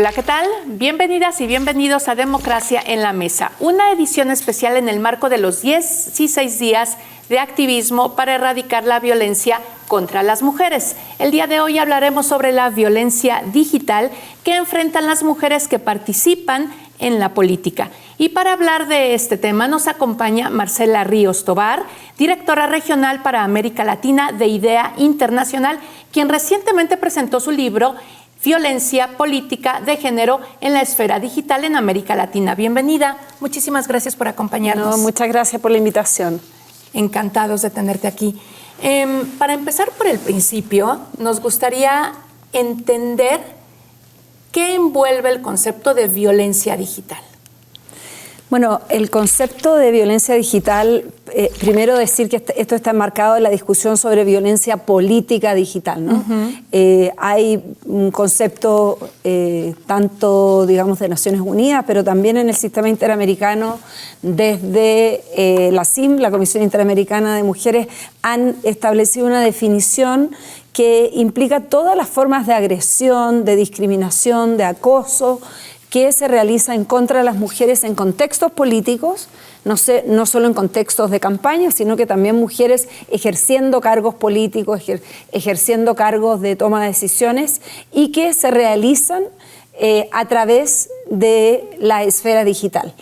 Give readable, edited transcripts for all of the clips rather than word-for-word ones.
Hola, ¿qué tal? Bienvenidas y bienvenidos a Democracia en la Mesa, una edición especial en el marco de los 16 días de activismo para erradicar la violencia contra las mujeres. El día de hoy hablaremos sobre la violencia digital que enfrentan las mujeres que participan en la política. Y para hablar de este tema nos acompaña Marcela Ríos Tobar, directora regional para América Latina de IDEA Internacional, quien recientemente presentó su libro Violencia Política de Género en la Esfera Digital en América Latina. Bienvenida. Muchísimas gracias por acompañarnos. Muchas gracias por la invitación. Encantados de tenerte aquí. Para empezar por el principio, nos gustaría entender qué envuelve el concepto de violencia digital. Bueno, el concepto de violencia digital, primero decir que esto está enmarcado en la discusión sobre violencia política digital, ¿no? Hay un concepto tanto, digamos, de Naciones Unidas, pero también en el sistema interamericano, desde la CIM, la Comisión Interamericana de Mujeres, han establecido una definición que implica todas las formas de agresión, de discriminación, de acoso, que se realiza en contra de las mujeres en contextos políticos, no solo en contextos de campaña, sino que también mujeres ejerciendo cargos políticos, ejerciendo cargos de toma de decisiones y que se realizan a través de la esfera digital.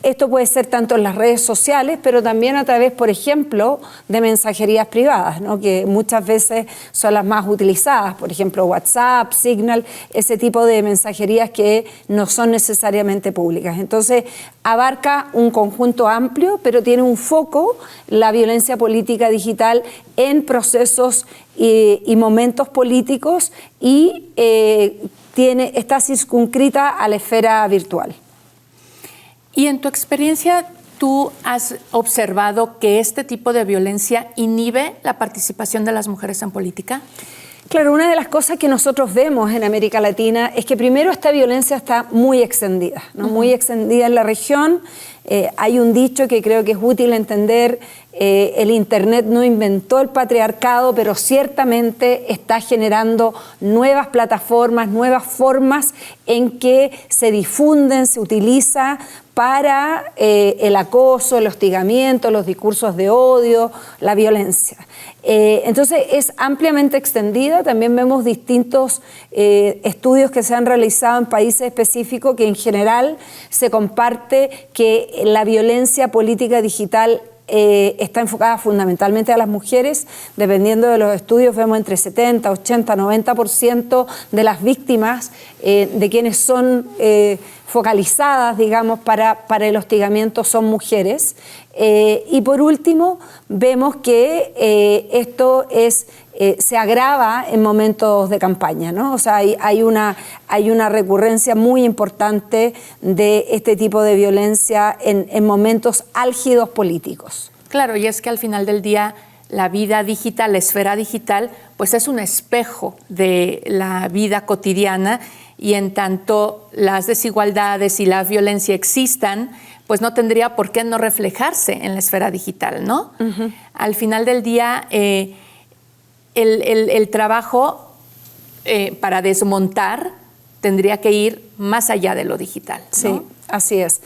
Esto puede ser tanto en las redes sociales, pero también a través, por ejemplo, de mensajerías privadas, ¿no? Que muchas veces son las más utilizadas, por ejemplo, WhatsApp, Signal, ese tipo de mensajerías que no son necesariamente públicas. Entonces, abarca un conjunto amplio, pero tiene un foco, la violencia política digital, en procesos y momentos políticos y está circunscrita a la esfera virtual. Y en tu experiencia, ¿tú has observado que este tipo de violencia inhibe la participación de las mujeres en política? Claro, una de las cosas que nosotros vemos en América Latina es que primero esta violencia está muy extendida, ¿no? Muy extendida en la región. Hay un dicho que creo que es útil entender, el Internet no inventó el patriarcado, pero ciertamente está generando nuevas plataformas, nuevas formas en que se difunden, se utiliza para el acoso, el hostigamiento, los discursos de odio, la violencia. Entonces es ampliamente extendida. También vemos distintos estudios que se han realizado en países específicos que en general se comparte que la violencia política digital está enfocada fundamentalmente a las mujeres. Dependiendo de los estudios vemos entre 70, 80, 90% de las víctimas de quienes son focalizadas, digamos, para el hostigamiento son mujeres. Y por último, vemos que esto se agrava en momentos de campaña, ¿no? O sea, hay una recurrencia muy importante de este tipo de violencia en momentos álgidos políticos. Claro, y es que al final del día la vida digital, la esfera digital, pues es un espejo de la vida cotidiana, y en tanto las desigualdades y la violencia existan, pues no tendría por qué no reflejarse en la esfera digital, ¿no? Uh-huh. Al final del día, el trabajo para desmontar tendría que ir más allá de lo digital, ¿no? Sí, así es.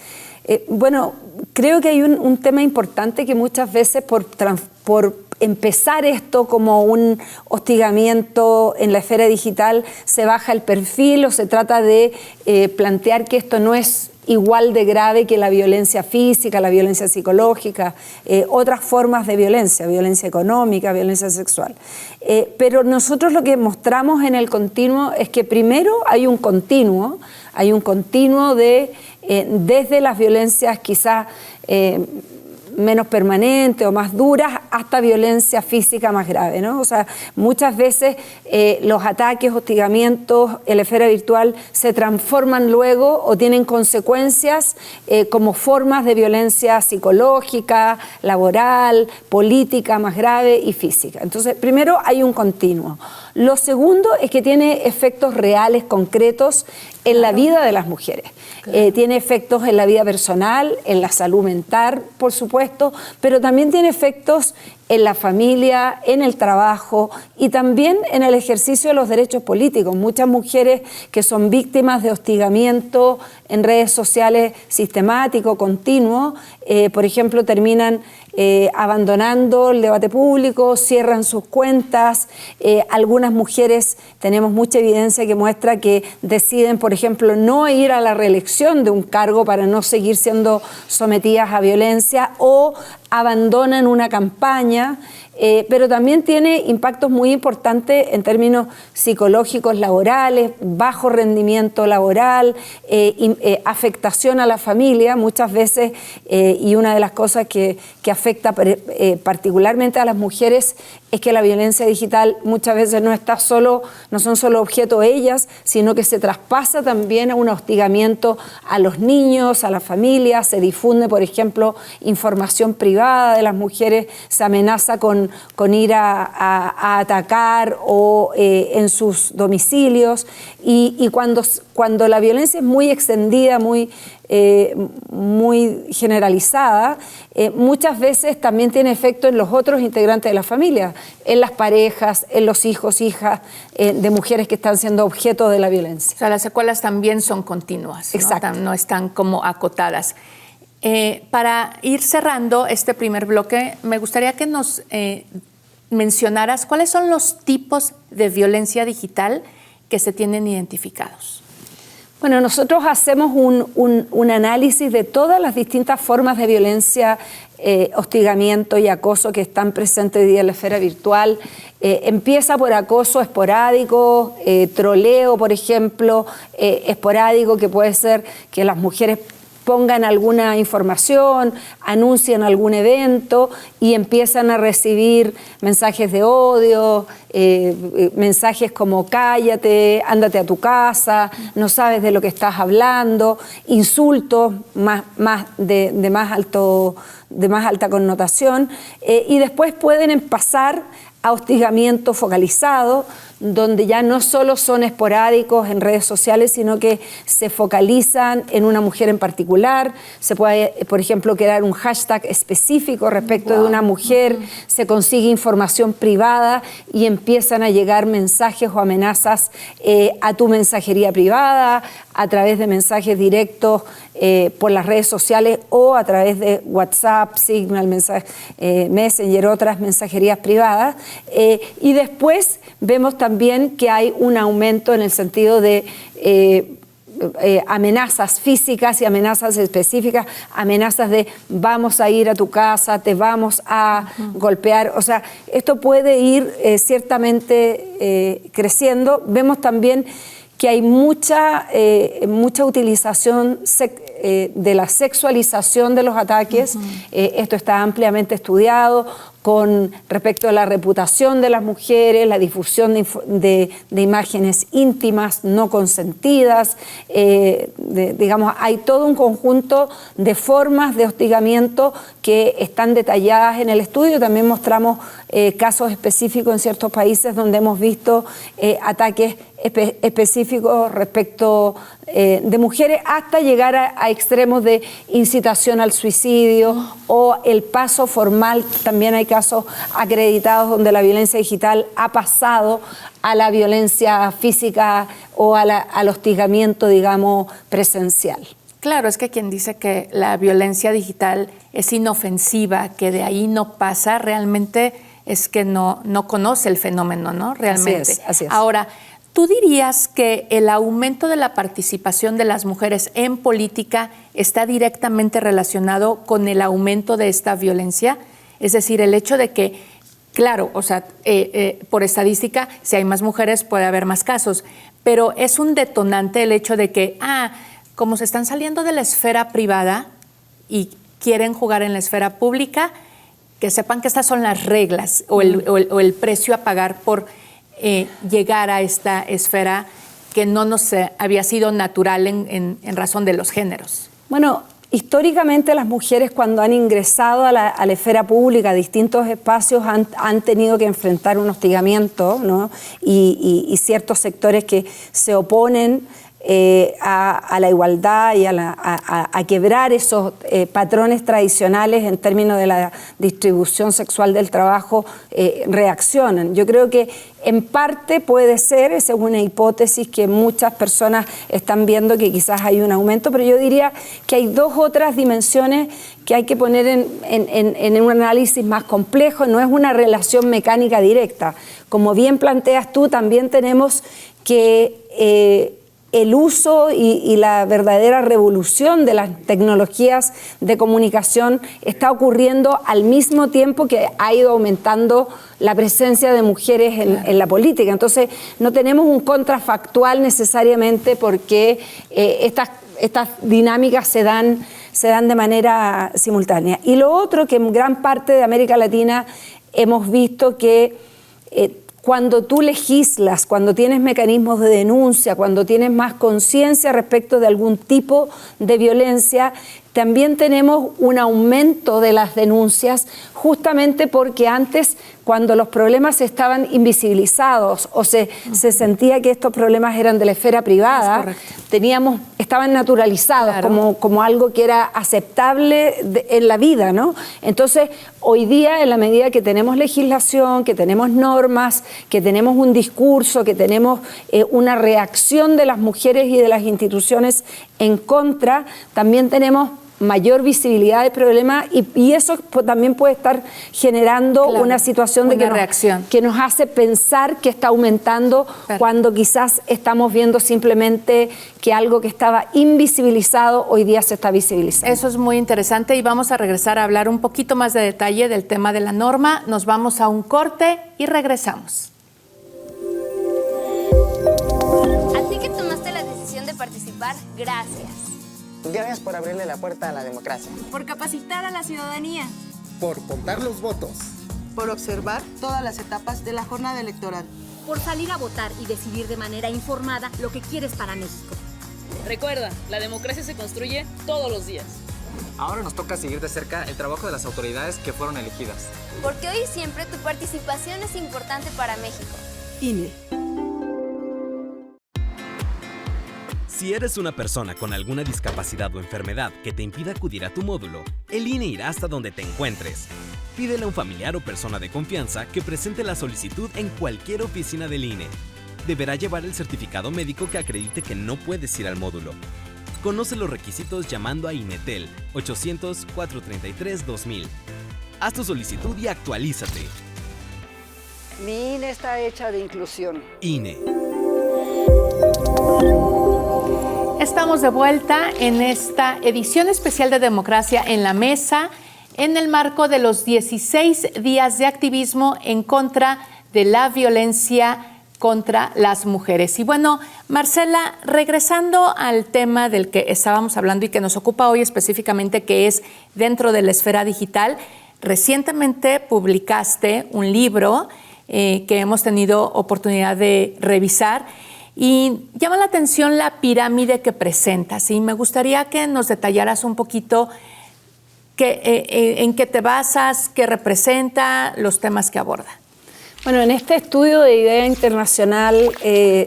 Bueno, creo que hay un tema importante que muchas veces por empezar esto como un hostigamiento en la esfera digital se baja el perfil o se trata de plantear que esto no es igual de grave que la violencia física, la violencia psicológica, otras formas de violencia, violencia económica, violencia sexual. Pero nosotros lo que mostramos en el continuo es que primero hay un continuo de desde las violencias quizás menos permanentes o más duras hasta violencia física más grave, ¿no? O sea, muchas veces los ataques, hostigamientos en la esfera virtual se transforman luego o tienen consecuencias como formas de violencia psicológica, laboral, política más grave y física. Entonces, primero hay un continuo. Lo segundo es que tiene efectos reales, concretos en la vida de las mujeres. Tiene efectos en la vida personal, en la salud mental, por supuesto, supuesto, pero también tiene efectos en la familia, en el trabajo y también en el ejercicio de los derechos políticos. Muchas mujeres que son víctimas de hostigamiento en redes sociales sistemático, continuo, por ejemplo, terminan abandonando el debate público, cierran sus cuentas. Algunas mujeres, tenemos mucha evidencia que muestra que deciden, por ejemplo, no ir a la reelección de un cargo para no seguir siendo sometidas a violencia o abandonan una campaña, pero también tiene impactos muy importantes en términos psicológicos, laborales, bajo rendimiento laboral, afectación a la familia muchas veces, y una de las cosas que afecta particularmente a las mujeres es que la violencia digital muchas veces no son solo objeto ellas, sino que se traspasa también a un hostigamiento a los niños, a la familia, se difunde, por ejemplo, información privada de las mujeres, se amenaza con ir a atacar o en sus domicilios, y cuando la violencia es muy extendida, muy generalizada, muchas veces también tiene efecto en los otros integrantes de la familia, en las parejas, en los hijos, hijas de mujeres que están siendo objeto de la violencia. O sea, las secuelas también son continuas, exacto, no están como acotadas. Para ir cerrando este primer bloque, me gustaría que nos mencionaras cuáles son los tipos de violencia digital que se tienen identificados. Bueno, nosotros hacemos un análisis de todas las distintas formas de violencia, hostigamiento y acoso que están presentes hoy día en la esfera virtual. Empieza por acoso esporádico, troleo, por ejemplo, esporádico, que puede ser que las mujeres pongan alguna información, anuncien algún evento y empiezan a recibir mensajes de odio, mensajes como cállate, ándate a tu casa, no sabes de lo que estás hablando, insultos de más alta connotación, y después pueden pasar a hostigamiento focalizado, donde ya no solo son esporádicos en redes sociales, sino que se focalizan en una mujer en particular. Se puede, por ejemplo, crear un hashtag específico respecto de una mujer, se consigue información privada y empiezan a llegar mensajes o amenazas a tu mensajería privada, a través de mensajes directos por las redes sociales o a través de WhatsApp, Signal, Messenger, otras mensajerías privadas. Y después vemos también que hay un aumento en el sentido de amenazas físicas y amenazas específicas, amenazas de vamos a ir a tu casa, te vamos a golpear. O sea, esto puede ir ciertamente creciendo. Vemos también que hay mucha utilización de la sexualización de los ataques. Esto está ampliamente estudiado con respecto a la reputación de las mujeres, la difusión de imágenes íntimas no consentidas. Digamos, hay todo un conjunto de formas de hostigamiento que están detalladas en el estudio. También mostramos casos específicos en ciertos países donde hemos visto ataques específicos respecto de mujeres, hasta llegar a extremos de incitación al suicidio o el paso formal. También hay casos acreditados donde la violencia digital ha pasado a la violencia física o al hostigamiento, digamos, presencial. Claro, es que quien dice que la violencia digital es inofensiva, que de ahí no pasa, realmente es que no conoce el fenómeno, ¿no? Realmente. Así es. Ahora, ¿tú dirías que el aumento de la participación de las mujeres en política está directamente relacionado con el aumento de esta violencia? Es decir, el hecho de que, claro, o sea, por estadística, si hay más mujeres puede haber más casos, pero es un detonante el hecho de que, como se están saliendo de la esfera privada y quieren jugar en la esfera pública, que sepan que estas son las reglas o el precio a pagar por llegar a esta esfera que no nos había sido natural en razón de los géneros. Bueno, históricamente las mujeres cuando han ingresado a la esfera pública, a distintos espacios, han tenido que enfrentar un hostigamiento, ¿no? Y ciertos sectores que se oponen a la igualdad y a quebrar esos patrones tradicionales en términos de la distribución sexual del trabajo, reaccionan. Yo creo que en parte puede ser, esa es una hipótesis que muchas personas están viendo, que quizás hay un aumento, pero yo diría que hay dos otras dimensiones que hay que poner en un análisis más complejo. No es una relación mecánica directa. Como bien planteas tú, también tenemos que el uso y la verdadera revolución de las tecnologías de comunicación está ocurriendo al mismo tiempo que ha ido aumentando la presencia de mujeres en la política. Entonces, no tenemos un contrafactual necesariamente, porque estas dinámicas se dan de manera simultánea. Y lo otro, que en gran parte de América Latina hemos visto que cuando tú legislas, cuando tienes mecanismos de denuncia, cuando tienes más conciencia respecto de algún tipo de violencia, también tenemos un aumento de las denuncias, justamente porque antes, cuando los problemas estaban invisibilizados o se sentía que estos problemas eran de la esfera privada, estaban naturalizados, claro, como algo que era aceptable en la vida, ¿no? Entonces, hoy día, en la medida que tenemos legislación, que tenemos normas, que tenemos un discurso, que tenemos una reacción de las mujeres y de las instituciones en contra, también tenemos mayor visibilidad del problema, y eso también puede estar generando, claro, una situación de reacción que nos hace pensar que está aumentando, cuando quizás estamos viendo simplemente que algo que estaba invisibilizado hoy día se está visibilizando. Eso es muy interesante, y vamos a regresar a hablar un poquito más de detalle del tema de la norma. Nos vamos a un corte y regresamos. A ti que tomaste la decisión de participar, gracias. Gracias por abrirle la puerta a la democracia. Por capacitar a la ciudadanía. Por contar los votos. Por observar todas las etapas de la jornada electoral. Por salir a votar y decidir de manera informada lo que quieres para México. Recuerda, la democracia se construye todos los días. Ahora nos toca seguir de cerca el trabajo de las autoridades que fueron elegidas. Porque hoy y siempre tu participación es importante para México. INE. Si eres una persona con alguna discapacidad o enfermedad que te impida acudir a tu módulo, el INE irá hasta donde te encuentres. Pídele a un familiar o persona de confianza que presente la solicitud en cualquier oficina del INE. Deberá llevar el certificado médico que acredite que no puedes ir al módulo. Conoce los requisitos llamando a INETEL 800-433-2000. Haz tu solicitud y actualízate. Mi INE está hecha de inclusión. INE. Estamos de vuelta en esta edición especial de Democracia en la Mesa, en el marco de los 16 días de activismo en contra de la violencia contra las mujeres. Y bueno, Marcela, regresando al tema del que estábamos hablando y que nos ocupa hoy específicamente, que es dentro de la esfera digital, recientemente publicaste un libro que hemos tenido oportunidad de revisar, y llama la atención la pirámide que presentas, y me gustaría que nos detallaras un poquito en qué te basas, qué representa, los temas que aborda. Bueno, en este estudio de idea internacional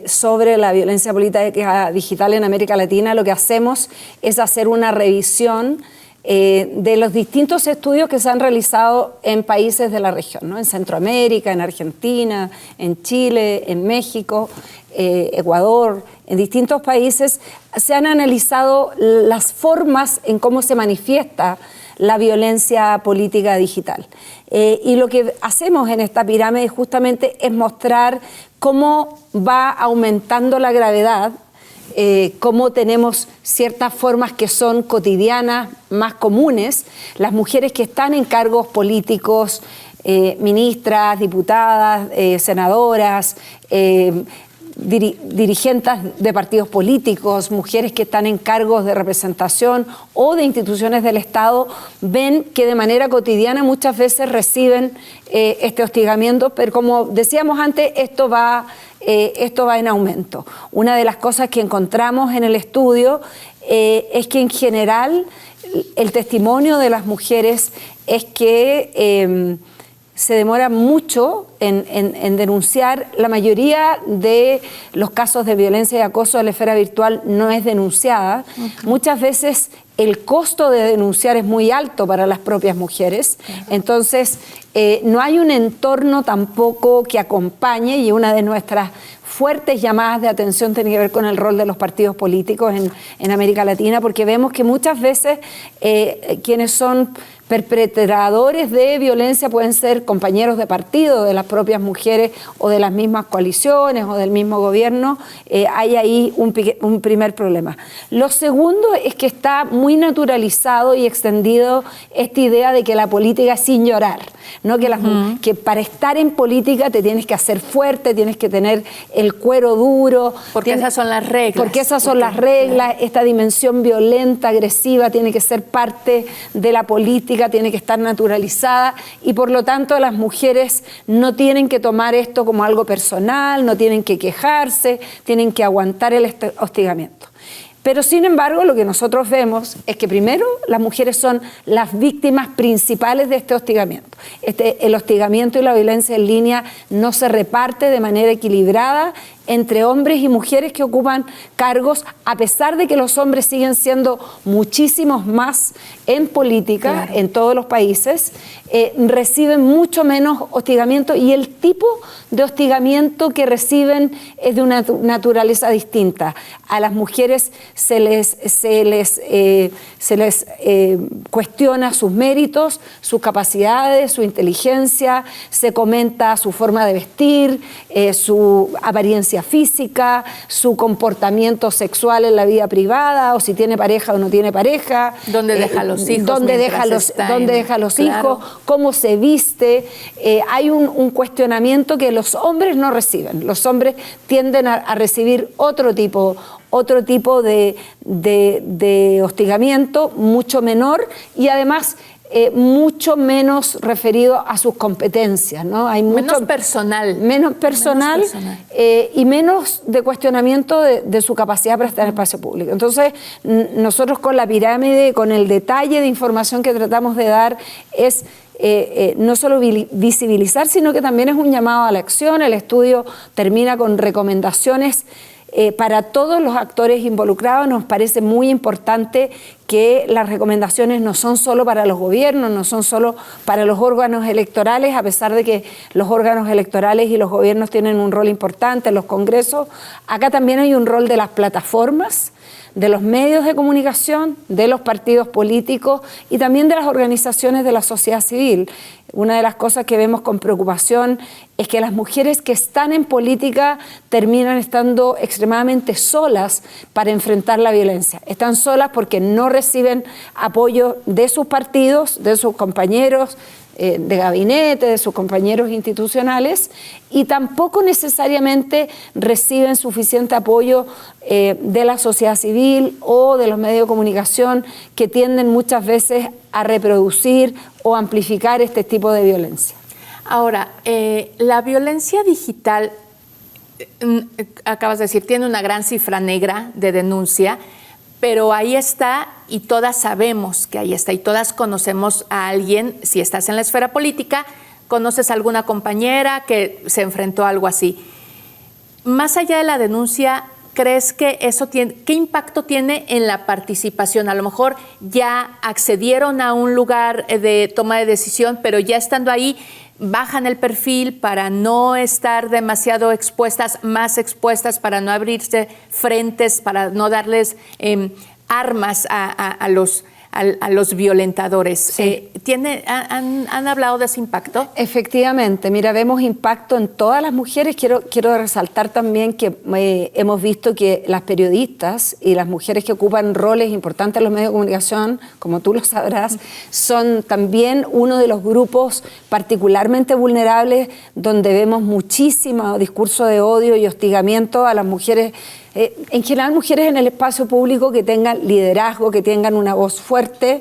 sobre la violencia política digital en América Latina, lo que hacemos es hacer una revisión de los distintos estudios que se han realizado en países de la región, ¿no? En Centroamérica, en Argentina, en Chile, en México, Ecuador, en distintos países se han analizado las formas en cómo se manifiesta la violencia política digital. Y lo que hacemos en esta pirámide justamente es mostrar cómo va aumentando la gravedad, cómo tenemos ciertas formas que son cotidianas, más comunes. Las mujeres que están en cargos políticos, ministras, diputadas, senadoras, dirigentes de partidos políticos, mujeres que están en cargos de representación o de instituciones del Estado, ven que de manera cotidiana muchas veces reciben este hostigamiento, pero como decíamos antes, esto va en aumento. Una de las cosas que encontramos en el estudio es que en general el testimonio de las mujeres es que se demora mucho en denunciar. La mayoría de los casos de violencia y acoso de la esfera virtual no es denunciada. Muchas veces el costo de denunciar es muy alto para las propias mujeres. Entonces, no hay un entorno tampoco que acompañe, y una de nuestras fuertes llamadas de atención tiene que ver con el rol de los partidos políticos en América Latina, porque vemos que muchas veces quienes son perpetradores de violencia pueden ser compañeros de partido de las propias mujeres o de las mismas coaliciones o del mismo gobierno. Hay ahí un primer problema. Lo segundo es que está muy naturalizado y extendido esta idea de que la política es sin llorar, ¿no? Que para estar en política te tienes que hacer fuerte, tienes que tener el cuero duro. Porque esas son las reglas. Porque esas son las reglas. Esta dimensión violenta, agresiva, tiene que ser parte de la política, tiene que estar naturalizada, y por lo tanto las mujeres no tienen que tomar esto como algo personal, no tienen que quejarse, tienen que aguantar el hostigamiento. Pero sin embargo, lo que nosotros vemos es que primero las mujeres son las víctimas principales de este hostigamiento. El hostigamiento y la violencia en línea no se reparte de manera equilibrada entre hombres y mujeres que ocupan cargos, a pesar de que los hombres siguen siendo muchísimos más en política, claro, en todos los países, reciben mucho menos hostigamiento, y el tipo de hostigamiento que reciben es de una naturaleza distinta. A las mujeres se les cuestiona sus méritos, sus capacidades, su inteligencia, se comenta su forma de vestir, su apariencia física, su comportamiento sexual en la vida privada, o si tiene pareja o no tiene pareja, dónde deja los hijos, dónde deja los hijos, cómo se viste. Hay un cuestionamiento que los hombres no reciben. Los hombres tienden a recibir otro tipo de hostigamiento mucho menor, y además mucho menos referido a sus competencias, ¿no? Hay menos personal. Menos personal. Y menos de cuestionamiento de su capacidad para estar en el espacio público. Entonces, nosotros con la pirámide, con el detalle de información que tratamos de dar, es no solo visibilizar, sino que también es un llamado a la acción. El estudio termina con recomendaciones para todos los actores involucrados. Nos parece muy importante que las recomendaciones no son solo para los gobiernos, no son solo para los órganos electorales, a pesar de que los órganos electorales y los gobiernos tienen un rol importante en los congresos. Acá también hay un rol de las plataformas, de los medios de comunicación, de los partidos políticos y también de las organizaciones de la sociedad civil. Una de las cosas que vemos con preocupación es que las mujeres que están en política terminan estando extremadamente solas para enfrentar la violencia. Están solas porque no reciben apoyo de sus partidos, de sus compañeros de gabinete, de sus compañeros institucionales, y tampoco necesariamente reciben suficiente apoyo de la sociedad civil o de los medios de comunicación, que tienden muchas veces a reproducir o amplificar este tipo de violencia. Ahora, la violencia digital, acabas de decir, tiene una gran cifra negra de denuncia, pero ahí está, y todas sabemos que ahí está, y todas conocemos a alguien. Si estás en la esfera política, conoces a alguna compañera que se enfrentó a algo así. Más allá de la denuncia, ¿crees que eso tiene, qué impacto tiene en la participación? A lo mejor ya accedieron a un lugar de toma de decisión, pero ya estando ahí, bajan el perfil para no estar demasiado expuestas, más expuestas, para no abrirse frentes, para no darles armas a los violentadores. Sí. ¿Han hablado de ese impacto? Efectivamente, mira, vemos impacto en todas las mujeres. Quiero resaltar también que hemos visto que las periodistas y las mujeres que ocupan roles importantes en los medios de comunicación, como tú lo sabrás, son también uno de los grupos particularmente vulnerables, donde vemos muchísimo discurso de odio y hostigamiento a las mujeres. En general, mujeres en el espacio público que tengan liderazgo, que tengan una voz fuerte,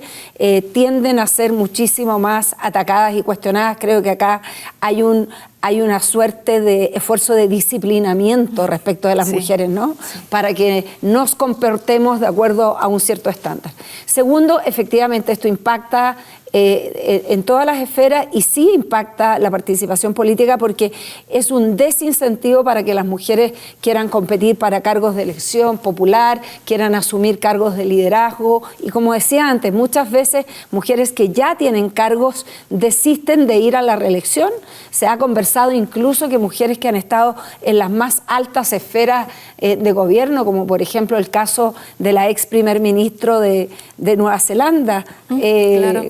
tienden a ser muchísimo más atacadas y cuestionadas. Creo que acá hay una suerte de esfuerzo de disciplinamiento respecto de las mujeres, ¿no? Sí. Para que nos comportemos de acuerdo a un cierto estándar. Segundo, efectivamente, esto impacta en todas las esferas y sí impacta la participación política porque es un desincentivo para que las mujeres quieran competir para cargos de elección popular, quieran asumir cargos de liderazgo y como decía antes, muchas veces mujeres que ya tienen cargos desisten de ir a la reelección. Se ha conversado incluso que mujeres que han estado en las más altas esferas de gobierno, como por ejemplo el caso de la ex primer ministro de Nueva Zelanda, claro.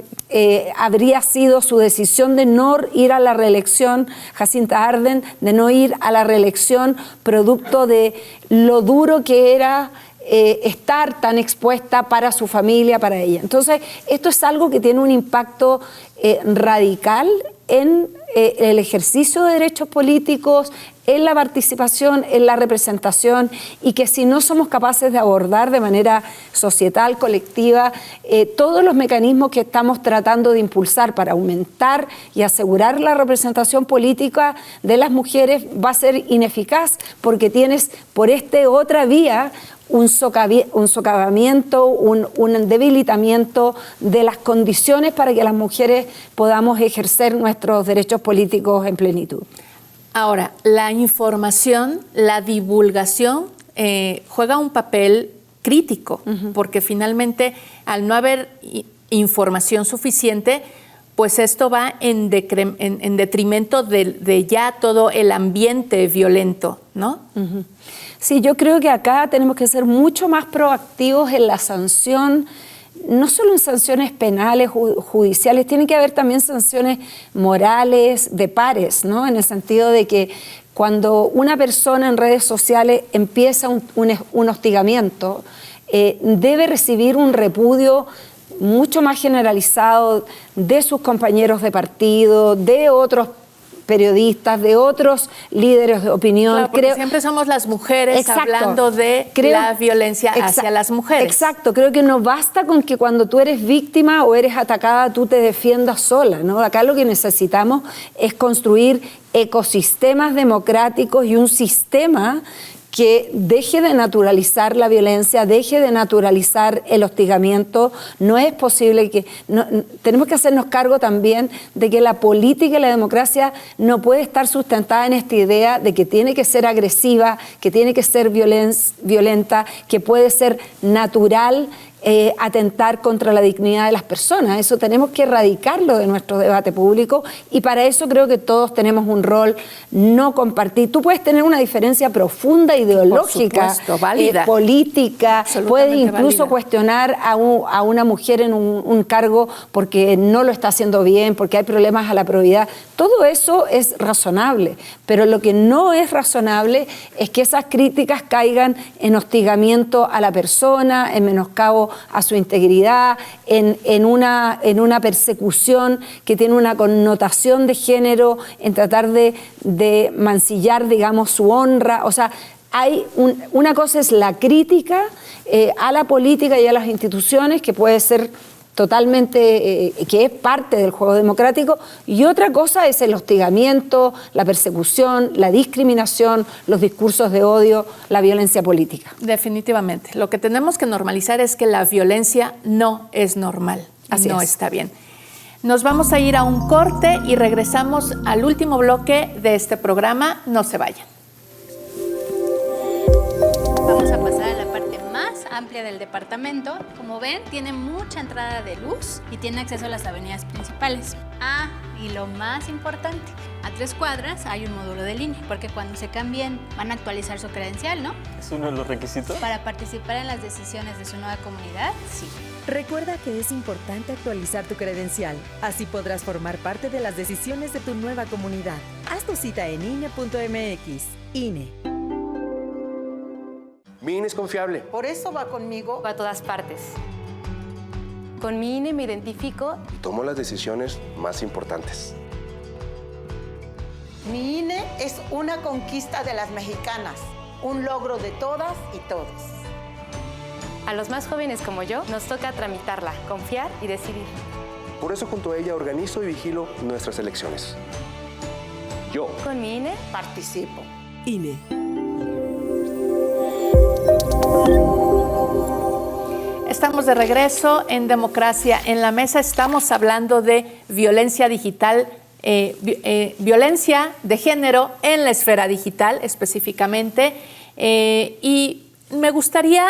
Habría sido su decisión de no ir a la reelección, Jacinta Ardern, de no ir a la reelección producto de lo duro que era estar tan expuesta para su familia, para ella. Entonces, esto es algo que tiene un impacto radical en el ejercicio de derechos políticos, en la participación, en la representación y que si no somos capaces de abordar de manera societal, colectiva, todos los mecanismos que estamos tratando de impulsar para aumentar y asegurar la representación política de las mujeres va a ser ineficaz porque tienes por otra vía un socavamiento, un debilitamiento de las condiciones para que las mujeres podamos ejercer nuestros derechos políticos en plenitud. Ahora, la información, la divulgación juega un papel crítico, porque finalmente al no haber información suficiente, pues esto va en detrimento de ya todo el ambiente violento, ¿no? Sí, yo creo que acá tenemos que ser mucho más proactivos en la sanción, no solo en sanciones penales, judiciales, tiene que haber también sanciones morales de pares, ¿no? En el sentido de que cuando una persona en redes sociales empieza un hostigamiento, debe recibir un repudio mucho más generalizado de sus compañeros de partido, de otros periodistas, de otros líderes de opinión. Claro, porque siempre somos las mujeres hablando de la violencia hacia las mujeres. Exacto, creo que no basta con que cuando tú eres víctima o eres atacada tú te defiendas sola, ¿no? Acá lo que necesitamos es construir ecosistemas democráticos y un sistema que deje de naturalizar la violencia, deje de naturalizar el hostigamiento. No es posible que... tenemos que hacernos cargo también de que la política y la democracia no puede estar sustentada en esta idea de que tiene que ser agresiva, que tiene que ser violenta, que puede ser natural atentar contra la dignidad de las personas. Eso tenemos que erradicarlo de nuestro debate público y para eso creo que todos tenemos un rol no compartir. Tú puedes tener una diferencia profunda ideológica, por supuesto, válida, política, puedes incluso válida, cuestionar a una mujer en un cargo porque no lo está haciendo bien, porque hay problemas a la probidad. Todo eso es razonable, pero lo que no es razonable es que esas críticas caigan en hostigamiento a la persona, en menoscabo a su integridad, en una persecución que tiene una connotación de género, en tratar de mancillar, digamos, su honra. O sea, hay una cosa es la crítica a la política y a las instituciones, que puede ser totalmente, que es parte del juego democrático, y otra cosa es el hostigamiento, la persecución, la discriminación, los discursos de odio, la violencia política. Definitivamente. Lo que tenemos que normalizar es que la violencia no es normal, no está bien. Nos vamos a ir a un corte y regresamos al último bloque de este programa. No se vayan. Vamos a pasar a la parte más amplia del departamento. Como ven, tiene mucha entrada de luz y tiene acceso a las avenidas principales. Y lo más importante, a 3 cuadras hay un módulo de línea, porque cuando se cambien van a actualizar su credencial, ¿no? ¿Es uno de los requisitos? Para participar en las decisiones de su nueva comunidad, sí. Recuerda que es importante actualizar tu credencial, así podrás formar parte de las decisiones de tu nueva comunidad. Haz tu cita en INE.mx. INE. Mi INE es confiable. Por eso va conmigo. Va a todas partes. Con mi INE me identifico y tomo las decisiones más importantes. Mi INE es una conquista de las mexicanas, un logro de todas y todos. A los más jóvenes como yo nos toca tramitarla, confiar y decidir. Por eso junto a ella organizo y vigilo nuestras elecciones. Yo, con mi INE, participo. Estamos estamos de regreso en Democracia en la Mesa. Estamos hablando de violencia digital, violencia de género en la esfera digital específicamente. Y me gustaría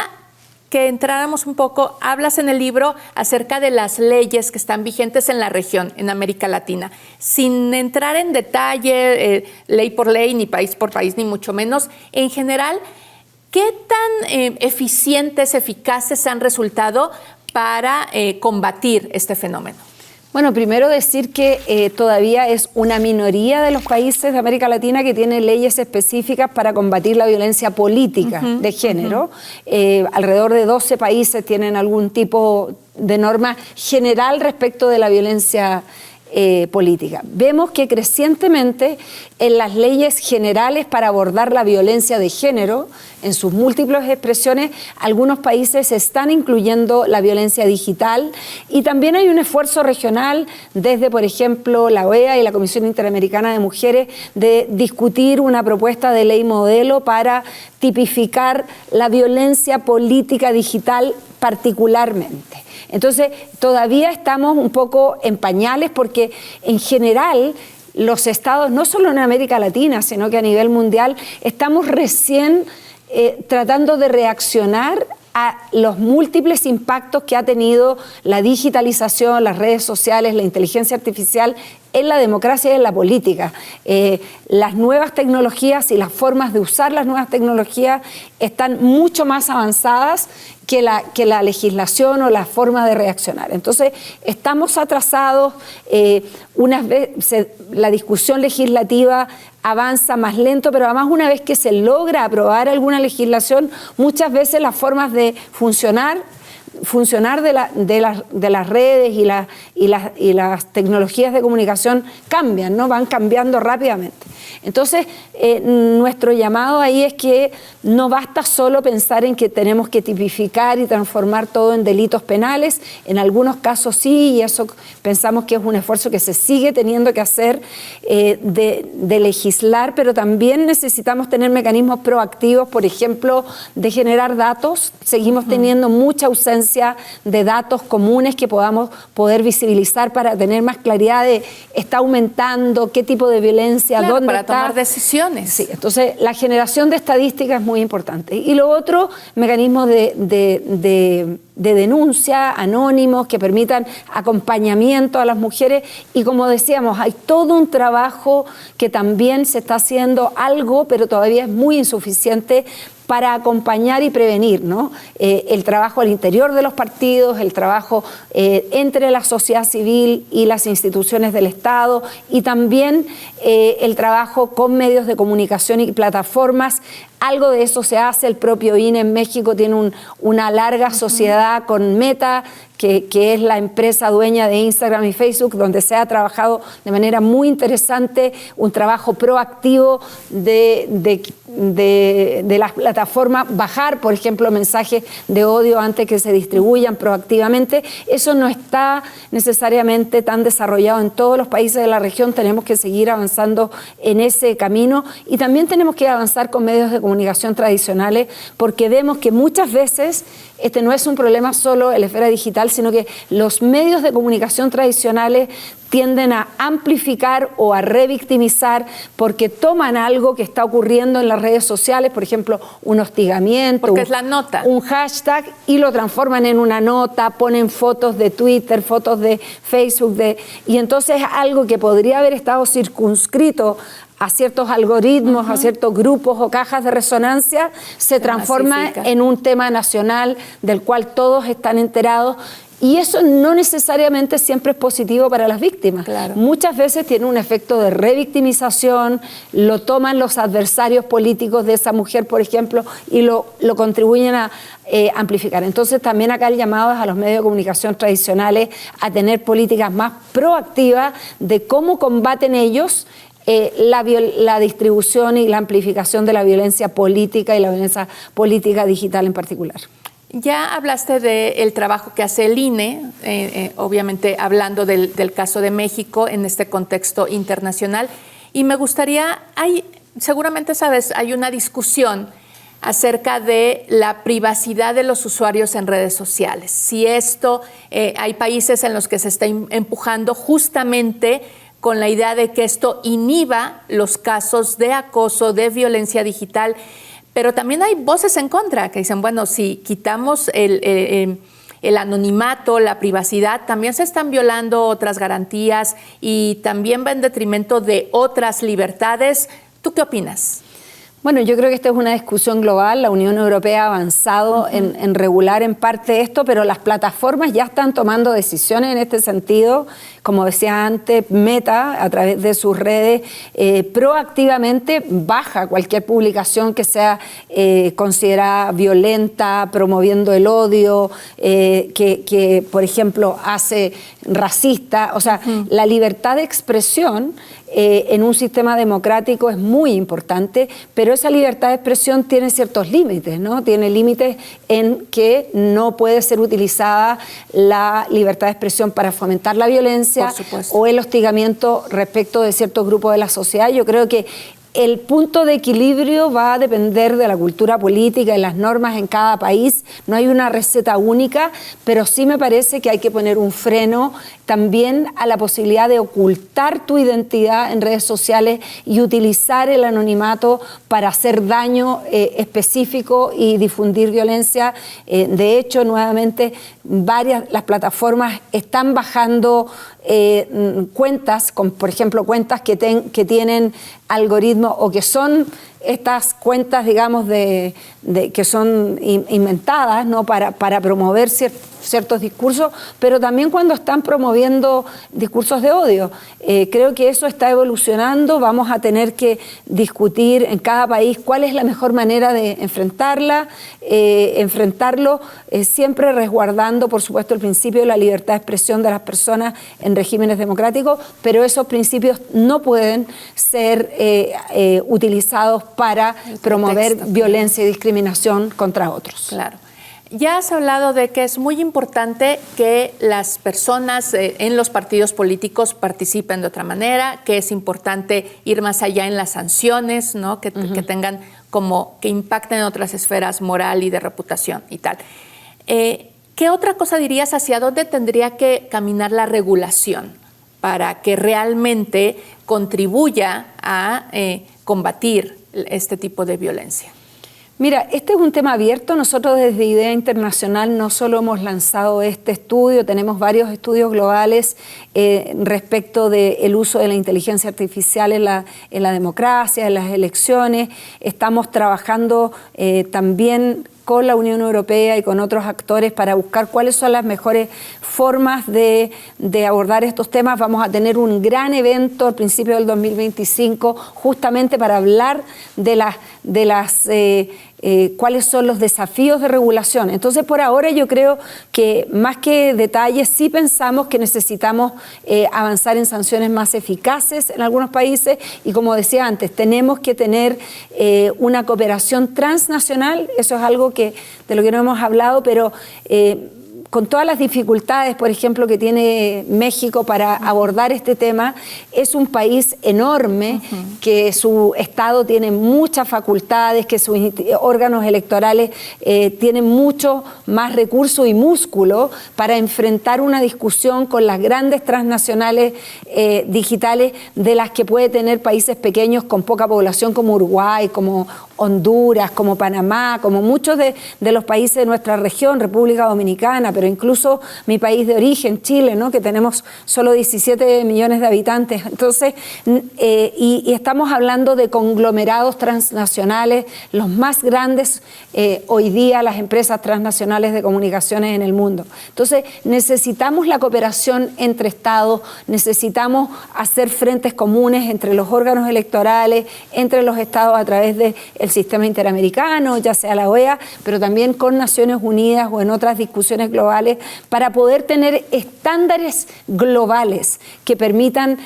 que entráramos un poco, hablas en el libro acerca de las leyes que están vigentes en la región, en América Latina. Sin entrar en detalle, ley por ley, ni país por país, ni mucho menos, en general, ¿qué tan eficientes, eficaces han resultado para combatir este fenómeno? Bueno, primero decir que todavía es una minoría de los países de América Latina que tiene leyes específicas para combatir la violencia política de género. Alrededor de 12 países tienen algún tipo de norma general respecto de la violencia política. Vemos que crecientemente en las leyes generales para abordar la violencia de género, en sus múltiples expresiones, algunos países están incluyendo la violencia digital y también hay un esfuerzo regional desde, por ejemplo, la OEA y la Comisión Interamericana de Mujeres de discutir una propuesta de ley modelo para tipificar la violencia política digital particularmente. Entonces, todavía estamos un poco en pañales porque en general los estados, no solo en América Latina, sino que a nivel mundial, estamos recién tratando de reaccionar a los múltiples impactos que ha tenido la digitalización, las redes sociales, la inteligencia artificial en la democracia y en la política. Las nuevas tecnologías y las formas de usar las nuevas tecnologías están mucho más avanzadas que la legislación o la forma de reaccionar. Entonces, estamos atrasados, unas veces la discusión legislativa avanza más lento, pero además una vez que se logra aprobar alguna legislación, muchas veces las formas de funcionar de las redes y las tecnologías de comunicación cambian, ¿no? Van cambiando rápidamente. Entonces, nuestro llamado ahí es que no basta solo pensar en que tenemos que tipificar y transformar todo en delitos penales. En algunos casos sí, y eso pensamos que es un esfuerzo que se sigue teniendo que hacer de legislar, pero también necesitamos tener mecanismos proactivos, por ejemplo, de generar datos. Seguimos teniendo mucha ausencia de datos comunes que podamos poder visibilizar para tener más claridad de está aumentando, qué tipo de violencia, claro, dónde para está. Tomar decisiones. Sí, entonces la generación de estadísticas es muy importante. Y lo otro, mecanismos de denuncia, anónimos, que permitan acompañamiento a las mujeres. Y como decíamos, hay todo un trabajo que también se está haciendo algo, pero todavía es muy insuficiente para acompañar y prevenir, ¿no? El trabajo al interior de los partidos, el trabajo entre la sociedad civil y las instituciones del Estado y también el trabajo con medios de comunicación y plataformas. Algo de eso se hace, el propio INE en México tiene una larga sociedad con Meta, que es la empresa dueña de Instagram y Facebook, donde se ha trabajado de manera muy interesante, un trabajo proactivo de las plataformas, bajar, por ejemplo, mensajes de odio antes que se distribuyan proactivamente. Eso no está necesariamente tan desarrollado en todos los países de la región, tenemos que seguir avanzando en ese camino y también tenemos que avanzar con medios de comunicación tradicionales porque vemos que muchas veces este no es un problema solo en la esfera digital, sino que los medios de comunicación tradicionales tienden a amplificar o a revictimizar porque toman algo que está ocurriendo en las redes sociales, por ejemplo, un hostigamiento, porque es la nota, un hashtag, y lo transforman en una nota, ponen fotos de Twitter, fotos de Facebook, y entonces algo que podría haber estado circunscrito a ciertos algoritmos, a ciertos grupos o cajas de resonancia, se transforma masifica en un tema nacional del cual todos están enterados. Y eso no necesariamente siempre es positivo para las víctimas. Claro. Muchas veces tiene un efecto de revictimización, lo toman los adversarios políticos de esa mujer, por ejemplo, y lo contribuyen a amplificar. Entonces también acá el llamado es a los medios de comunicación tradicionales a tener políticas más proactivas de cómo combaten ellos la distribución y la amplificación de la violencia política y la violencia política digital en particular. Ya hablaste del trabajo que hace el INE, obviamente hablando del caso de México en este contexto internacional, y me gustaría, seguramente sabes, hay una discusión acerca de la privacidad de los usuarios en redes sociales. Si esto, hay países en los que se está empujando justamente con la idea de que esto inhiba los casos de acoso, de violencia digital, pero también hay voces en contra que dicen, bueno, si quitamos el anonimato, la privacidad, también se están violando otras garantías y también va en detrimento de otras libertades. ¿Tú qué opinas? Bueno, yo creo que esta es una discusión global. La Unión Europea ha avanzado en regular en parte esto, pero las plataformas ya están tomando decisiones en este sentido. Como decía antes, Meta, a través de sus redes, proactivamente baja cualquier publicación que sea considerada violenta, promoviendo el odio, que, por ejemplo, hace racista. O sea, la libertad de expresión en un sistema democrático es muy importante, pero esa libertad de expresión tiene ciertos límites, ¿no? Tiene límites en que no puede ser utilizada la libertad de expresión para fomentar la violencia o el hostigamiento respecto de ciertos grupos de la sociedad. Yo creo que el punto de equilibrio va a depender de la cultura política y las normas en cada país. No hay una receta única, pero sí me parece que hay que poner un freno también a la posibilidad de ocultar tu identidad en redes sociales y utilizar el anonimato para hacer daño específico y difundir violencia. De hecho, nuevamente, las plataformas están bajando cuentas, por ejemplo, cuentas que tienen algoritmos o que son estas cuentas, digamos, que son inventadas, ¿no? para promover ciertos discursos, pero también cuando están promoviendo discursos de odio. Creo que eso está evolucionando. Vamos a tener que discutir en cada país cuál es la mejor manera de enfrentarlo, siempre resguardando, por supuesto, el principio de la libertad de expresión de las personas en regímenes democráticos, pero esos principios no pueden ser utilizados para promover violencia y discriminación contra otros. Claro. Ya has hablado de que es muy importante que las personas en los partidos políticos participen de otra manera, que es importante ir más allá en las sanciones, ¿no? Que tengan como que impacten en otras esferas moral y de reputación y tal. ¿Qué otra cosa dirías hacia dónde tendría que caminar la regulación para que realmente contribuya a combatir este tipo de violencia? Mira, este es un tema abierto. Nosotros desde Idea Internacional no solo hemos lanzado este estudio, tenemos varios estudios globales respecto del uso de la inteligencia artificial en la democracia, en las elecciones. Estamos trabajando también con la Unión Europea y con otros actores para buscar cuáles son las mejores formas de abordar estos temas. Vamos a tener un gran evento al principio del 2025 justamente para hablar de cuáles son los desafíos de regulación. Entonces, por ahora yo creo que más que detalles, sí pensamos que necesitamos avanzar en sanciones más eficaces en algunos países y, como decía antes, tenemos que tener una cooperación transnacional. Eso es algo de lo que no hemos hablado, pero con todas las dificultades, por ejemplo, que tiene México para abordar este tema, es un país enorme, que su Estado tiene muchas facultades, que sus órganos electorales tienen mucho más recursos y músculo para enfrentar una discusión con las grandes transnacionales digitales de las que puede tener países pequeños con poca población como Uruguay, como Honduras, como Panamá, como muchos de los países de nuestra región, República Dominicana, pero incluso mi país de origen, Chile, ¿no? Que tenemos solo 17 millones de habitantes. Entonces, y estamos hablando de conglomerados transnacionales, los más grandes hoy día, las empresas transnacionales de comunicaciones en el mundo. Entonces, necesitamos la cooperación entre Estados, necesitamos hacer frentes comunes entre los órganos electorales, entre los Estados a través del sistema interamericano, ya sea la OEA, pero también con Naciones Unidas o en otras discusiones globales, para poder tener estándares globales que permitan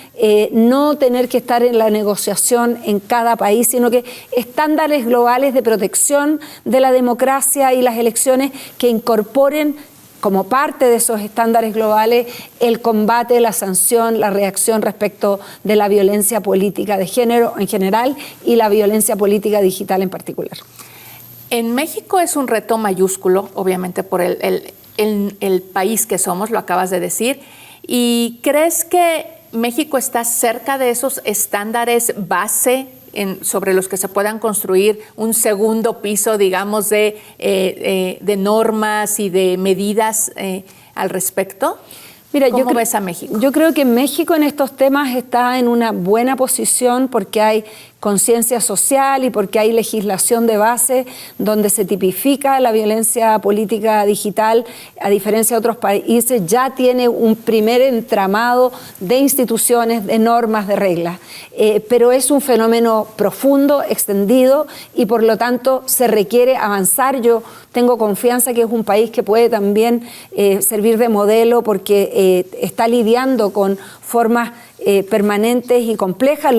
no tener que estar en la negociación en cada país, sino que estándares globales de protección de la democracia y las elecciones que incorporen como parte de esos estándares globales el combate, la sanción, la reacción respecto de la violencia política de género en general y la violencia política digital en particular. En México es un reto mayúsculo, obviamente por el país que somos, lo acabas de decir. ¿Y crees que México está cerca de esos estándares base sobre los que se puedan construir un segundo piso, digamos, de normas y de medidas al respecto? Mira, ¿Cómo ves a México? Yo creo que México en estos temas está en una buena posición porque hay conciencia social y porque hay legislación de base donde se tipifica la violencia política digital. A diferencia de otros países, ya tiene un primer entramado de instituciones, de normas, de reglas. Pero es un fenómeno profundo, extendido, y por lo tanto se requiere avanzar. Yo tengo confianza que es un país que puede también servir de modelo porque está lidiando con formas permanentes y complejas.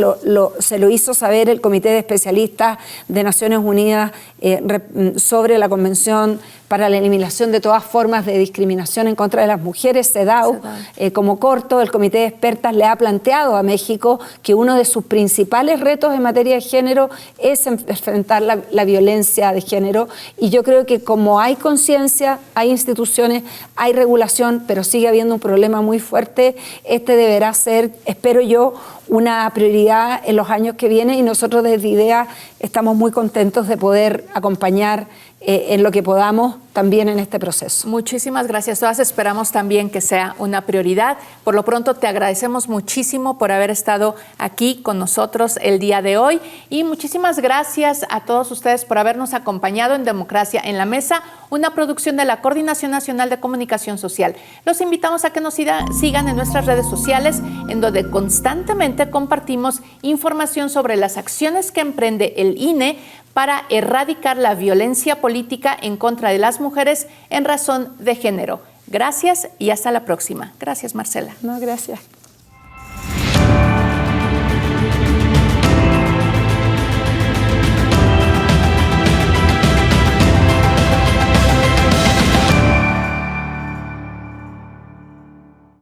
Se lo hizo saber el Comité de Especialistas de Naciones Unidas sobre la Convención para la Eliminación de todas formas de discriminación en contra de las mujeres, CEDAW. Como corto, el Comité de Expertas le ha planteado a México que uno de sus principales retos en materia de género es enfrentar la violencia de género, y yo creo que como hay conciencia, hay instituciones, hay regulación, pero sigue habiendo un problema muy fuerte. Este deberá ser, espero yo, una prioridad en los años que vienen, y nosotros desde IDEA estamos muy contentos de poder acompañar en lo que podamos también en este proceso. Muchísimas gracias. Todas esperamos también que sea una prioridad. Por lo pronto te agradecemos muchísimo por haber estado aquí con nosotros el día de hoy, y muchísimas gracias a todos ustedes por habernos acompañado en Democracia en la Mesa, una producción de la Coordinación Nacional de Comunicación Social. Los invitamos a que nos sigan en nuestras redes sociales, en donde constantemente compartimos información sobre las acciones que emprende el INE para erradicar la violencia política en contra de las mujeres en razón de género. Gracias y hasta la próxima. Gracias, Marcela. No, gracias.